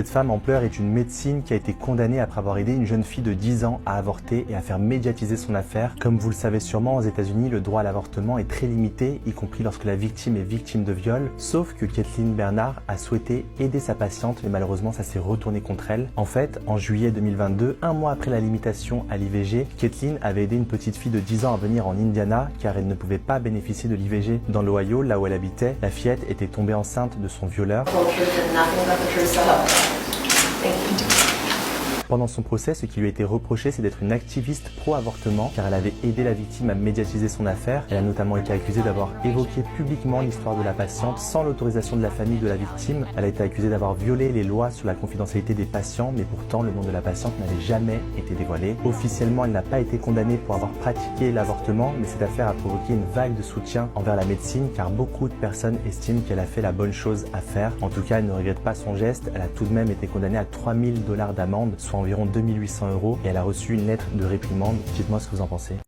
Cette femme en pleurs est une médecine qui a été condamnée après avoir aidé une jeune fille de 10 ans à avorter et à faire médiatiser son affaire. Comme vous le savez sûrement, aux États-Unis, le droit à l'avortement est très limité, y compris lorsque la victime est victime de viol. Sauf que Kathleen Bernard a souhaité aider sa patiente, mais malheureusement ça s'est retourné contre elle. En fait, en juillet 2022, un mois après la limitation à l'IVG, Kathleen avait aidé une petite fille de 10 ans à venir en Indiana car elle ne pouvait pas bénéficier de l'IVG dans l'Ohio, là où elle habitait. La fillette était tombée enceinte de son violeur. Pendant son procès, ce qui lui a été reproché, c'est d'être une activiste pro-avortement, car elle avait aidé la victime à médiatiser son affaire. Elle a notamment été accusée d'avoir évoqué publiquement l'histoire de la patiente sans l'autorisation de la famille de la victime. Elle a été accusée d'avoir violé les lois sur la confidentialité des patients, mais pourtant le nom de la patiente n'avait jamais été dévoilé. Officiellement, elle n'a pas été condamnée pour avoir pratiqué l'avortement, mais cette affaire a provoqué une vague de soutien envers la médecine, car beaucoup de personnes estiment qu'elle a fait la bonne chose à faire. En tout cas, elle ne regrette pas son geste. Elle a tout de même été condamnée à 3 000 $ d'amende, soit environ 2 800 €, et elle a reçu une lettre de réprimande. Dites-moi ce que vous en pensez.